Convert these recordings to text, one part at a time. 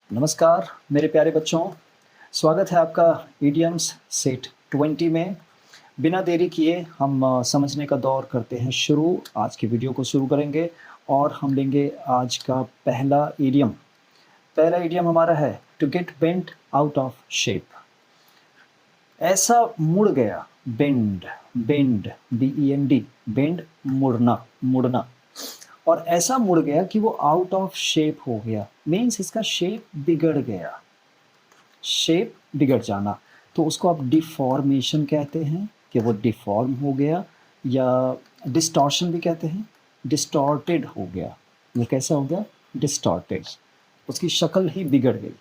नमस्कार मेरे प्यारे बच्चों, स्वागत है आपका ईडियम्स सेट 20 में। बिना देरी किए हम समझने का दौर करते हैं शुरू। आज की वीडियो को शुरू करेंगे और हम लेंगे आज का पहला ईडियम। पहला ईडियम हमारा है to get bent out of shape. ऐसा मुड़ गया, बेंड, बेंड, BEND, बेंड, मुड़ना, मुड़ना। और ऐसा मुड़ गया कि वो आउट ऑफ शेप हो गया, मीन्स इसका शेप बिगड़ गया, शेप बिगड़ जाना। तो उसको आप डिफॉर्मेशन कहते हैं कि वो डिफॉर्म हो गया, या डिस्टॉर्शन भी कहते हैं, डिस्टॉर्टेड हो गया। वो कैसा हो गया? डिस्टॉर्टेड, उसकी शक्ल ही बिगड़ गई।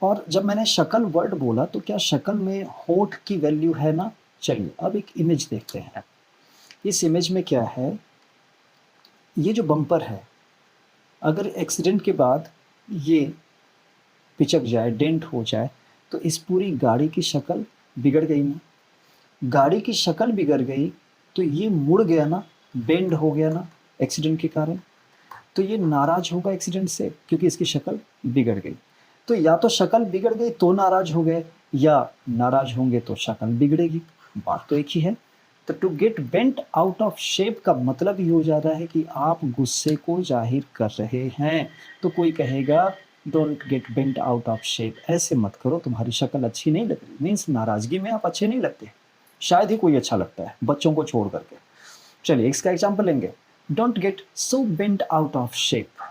और जब मैंने शक्ल वर्ड बोला तो क्या शक्ल में होठ की वैल्यू है ना? चलिए अब एक इमेज देखते हैं। इस इमेज में क्या है? ये जो बम्पर है, अगर एक्सीडेंट के बाद ये पिचक जाए, डेंट हो जाए, तो इस पूरी गाड़ी की शक्ल बिगड़ गई ना। गाड़ी की शक्ल बिगड़ गई तो ये मुड़ गया ना, बेंड हो गया ना एक्सीडेंट के कारण। तो ये नाराज होगा एक्सीडेंट से क्योंकि इसकी शक्ल बिगड़ गई। तो या तो शक्ल बिगड़ गई तो नाराज हो गए, या नाराज होंगे तो शक्ल बिगड़ेगी। बात तो एक ही है। तो to get bent out of shape का मतलब ही हो जा रहा है कि आप गुस्से को जाहिर कर रहे हैं। तो कोई कहेगा don't get bent out of shape, ऐसे मत करो, तुम्हारी शक्ल अच्छी नहीं लग रही। मीन्स नाराजगी में आप अच्छे नहीं लगते। शायद ही कोई अच्छा लगता है बच्चों को छोड़ करके। चलिए इसका एग्जाम्पल लेंगे। Don't get so bent out of shape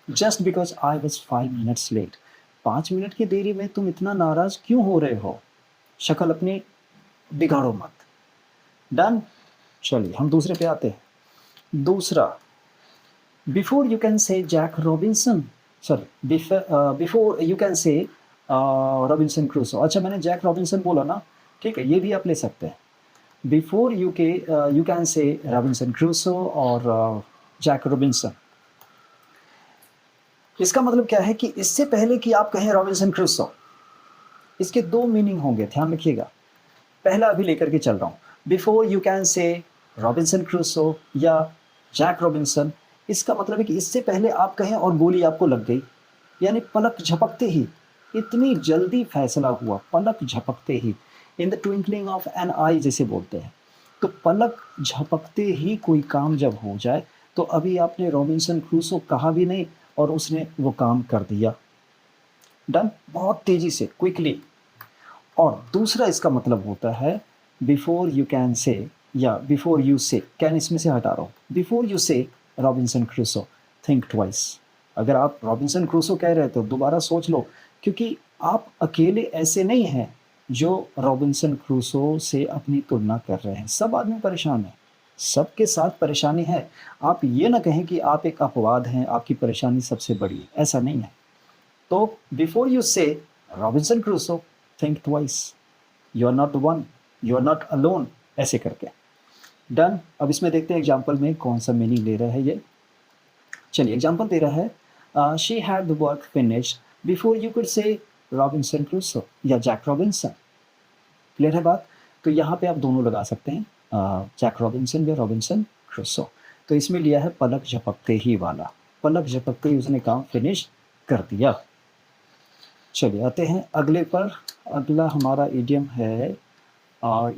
just because I was 5 minutes late. 5 minute की देरी में तुम इतना नाराज क्यों हो रहे हो? शक्ल अपनी बिगाड़ो मत। डन। चलिए हम दूसरे पे आते हैं। दूसरा, before you can say Jack Robinson, sorry before you can say Robinson Crusoe. अच्छा मैंने जैक रॉबिन्सन बोला ना, ठीक है, ये भी आप ले सकते हैं। Before you can say Robinson Crusoe और जैक रॉबिन्सन। इसका मतलब क्या है कि इससे पहले कि आप कहें रॉबिन्सन क्रूसो, इसके दो मीनिंग होंगे, ध्यान रखिएगा। पहला अभी लेकर के चल रहा हूँ। Before you can say Robinson Crusoe या जैक रॉबिन्सन, इसका मतलब है कि इससे पहले आप कहें और गोली आपको लग गई, यानी पलक झपकते ही, इतनी जल्दी फैसला हुआ, पलक झपकते ही, in the twinkling of an eye जैसे बोलते हैं। तो पलक झपकते ही कोई काम जब हो जाए, तो अभी आपने रॉबिन्सन क्रूसो कहा भी नहीं और उसने वो काम कर दिया। डन, बहुत तेजी से, क्विकली। और दूसरा इसका मतलब होता है बिफोर यू कैन से, या बिफोर यू से, कैन इसमें से हटा रहा हूँ, before you say Robinson Crusoe think twice. अगर आप रॉबिन्सन क्रूसो कह रहे हो तो दोबारा सोच लो, क्योंकि आप अकेले ऐसे नहीं हैं जो रॉबिन्सन क्रूसो से अपनी तुलना कर रहे हैं। सब आदमी परेशान है, सबके साथ परेशानी है। आप ये ना कहें कि आप एक अपवाद हैं, आपकी परेशानी सबसे बड़ी है, ऐसा नहीं है। तो before you say Robinson Crusoe think twice, you are not one, you are not alone, ऐसे करके। डन। अब इसमें देखते हैं एग्जाम्पल में कौन सा मीनिंग ले रहा है ये। चलिए एग्जाम्पल दे रहा है, she had the work finished before you could say Robinson Crusoe या जैक रॉबिन्सन। क्लियर है बात? तो यहाँ पे आप दोनों लगा सकते हैं, जैक रॉबिन्सन या रॉबिन्सन क्रूसो। तो इसमें लिया है पलक झपकते ही वाला, पलक झपकते ही उसने काम फिनिश कर दिया। चलिए आते हैं अगले पर। अगला हमारा इडियम है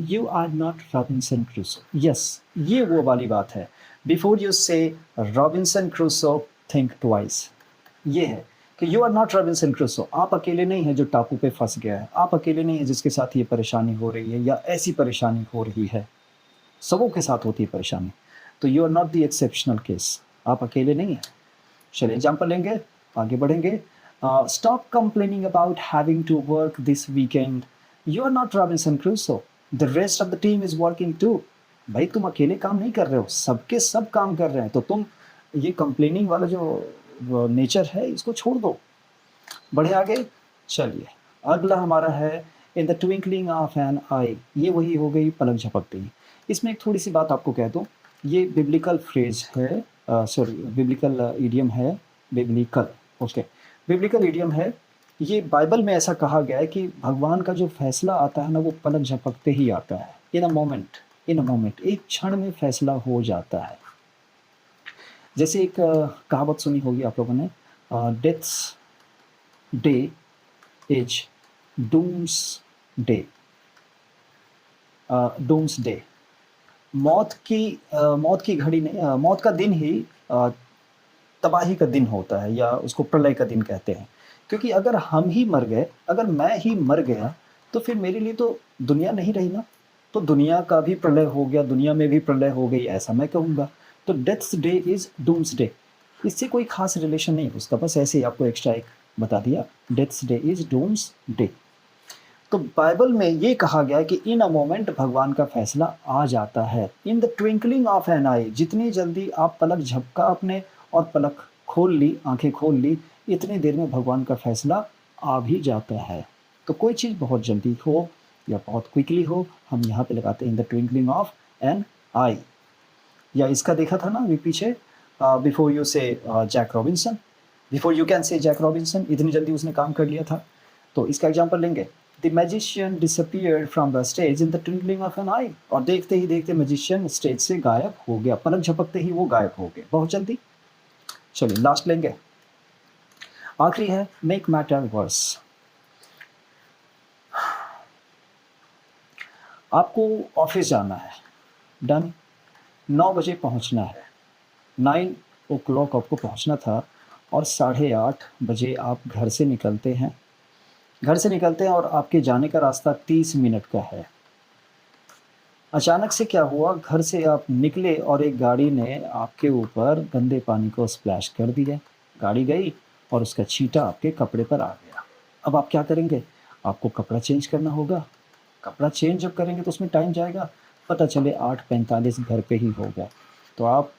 you are not Robinson Crusoe. Yes, ये वो वाली बात है। Before you say Robinson Crusoe think twice. ये है कि you are not Robinson Crusoe, आप अकेले नहीं हैं जो टापू पे फंस गया है, आप अकेले नहीं हैं जिसके साथ ये परेशानी हो रही है या ऐसी परेशानी हो रही है। सबों के साथ होती है परेशानी। तो you are not the exceptional case, आप अकेले नहीं हैं। चलिए एग्जाम्पल लेंगे, आगे बढ़ेंगे। Stop complaining about having to work this weekend, you are not Robinson Crusoe, the rest of the team is working too. भाई तुम अकेले काम नहीं कर रहे हो, सबके सब काम कर रहे हैं, तो तुम ये कंप्लेनिंग वाला जो नेचर है इसको छोड़ दो। बढ़े आगे। चलिए अगला हमारा है in the twinkling of an eye. ये वही हो गई पलक झपकते ही। इसमें एक थोड़ी सी बात आपको कह दूँ, ये बिब्लिकल फ्रेज है, सॉरी बिब्लिकल इडियम है, बिब्लिकल, ओके, बिब्लिकल इडियम है। ये बाइबल में ऐसा कहा गया है कि भगवान का जो फैसला आता है ना, वो पलक झपकते ही आता है। इन a moment, in a moment, एक क्षण में फैसला हो जाता है। जैसे एक कहावत सुनी होगी आप लोगों ने, death's day is doomsday. Doomsday, मौत की घड़ी नहीं, मौत का दिन ही तबाही का दिन होता है, या उसको प्रलय का दिन कहते हैं। क्योंकि अगर हम ही मर गए, अगर मैं ही मर गया, तो फिर मेरे लिए तो दुनिया नहीं रही ना। तो दुनिया का भी प्रलय हो गया, दुनिया में भी प्रलय हो गई, ऐसा मैं कहूँगा। तो death's day is doomsday, इससे कोई खास रिलेशन नहीं उसका, बस ऐसे ही आपको एक्स्ट्रा एक बता दिया, death's day is doomsday. तो बाइबल में ये कहा गया है कि इन अ मोमेंट भगवान का फैसला आ जाता है। In the twinkling of an eye, जितनी जल्दी आप पलक झपका आपने और पलक खोल ली, आंखें खोल ली, इतनी देर में भगवान का फैसला आ भी जाता है। तो कोई चीज़ बहुत जल्दी हो या बहुत क्विकली हो, हम यहाँ पे लगाते हैं in the twinkling of an eye. या इसका देखा था ना अभी पीछे, before you say Jack Robinson, before you can say Jack Robinson, इतनी जल्दी उसने काम कर लिया था। तो इसका एग्जाम्पल लेंगे, the magician disappeared from the stage in the twinkling of an eye, और देखते ही देखते मैजिशियन स्टेज से गायब हो गया, पलक झपकते ही वो गायब हो गए बहुत जल्दी। चलिए लास्ट लेंगे, आखिरी है मेक मैटर वर्स। आपको ऑफिस जाना है, डन, 9 बजे पहुंचना है, 9 o'clock आपको पहुंचना था, और 8:30 बजे आप घर से निकलते हैं। और आपके जाने का रास्ता 30 मिनट का है। अचानक से क्या हुआ, घर से आप निकले और एक गाड़ी ने आपके ऊपर गंदे पानी को स्प्लैश कर दिया। गाड़ी गई और उसका छींटा आपके कपड़े पर आ गया। अब आप क्या करेंगे, आपको कपड़ा चेंज करना होगा। कपड़ा चेंज जब करेंगे तो उसमें टाइम जाएगा, पता चले 8:45 घर पे ही हो गया। तो आप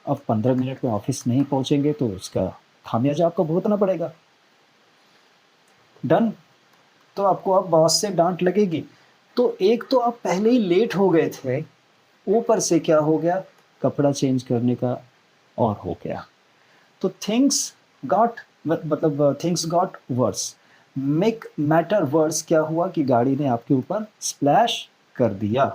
अब 15 मिनट में ऑफिस नहीं पहुंचेंगे तो उसका खामियाजा आपको भुगतना पड़ेगा। डन। तो आपको अब बॉस से डांट लगेगी। तो एक तो आप पहले ही लेट हो गए थे, ऊपर से क्या हो गया, कपड़ा चेंज करने का और हो गया। तो things got worse. Make matter worse क्या हुआ कि गाड़ी ने आपके ऊपर स्प्लैश कर दिया।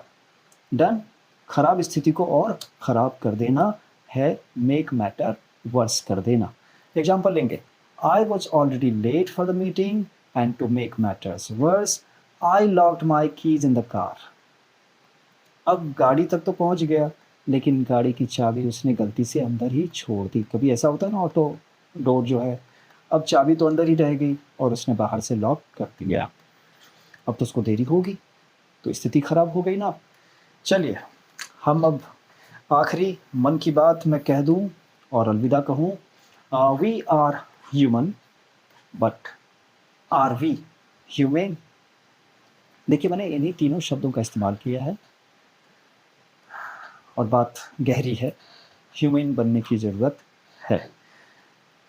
डन। खराब स्थिति को और खराब कर देना है मेक मैटर वर्स कर देना। एग्जाम्पल लेंगे, I was already late for the meeting and to make matters worse I locked my keys in the car. अब गाड़ी तक तो पहुंच गया, लेकिन गाड़ी की चाबी उसने गलती से अंदर ही छोड़ दी। कभी ऐसा होता है ना, ऑटो डोर जो है, अब चाबी तो अंदर ही रह गई और उसने बाहर से लॉक कर दिया। अब तो उसको देरी होगी, तो स्थिति खराब हो गई ना। चलिए हम अब आखिरी मन की बात मैं कह दूं और अलविदा कहूं। We are human, but are we humane? देखिए, मैंने इन्हीं तीनों शब्दों का इस्तेमाल किया है और बात गहरी है, ह्यूमन बनने की ज़रूरत है।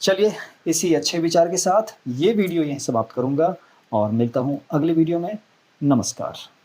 चलिए इसी अच्छे विचार के साथ ये वीडियो यहीं समाप्त करूंगा और मिलता हूं अगले वीडियो में। नमस्कार।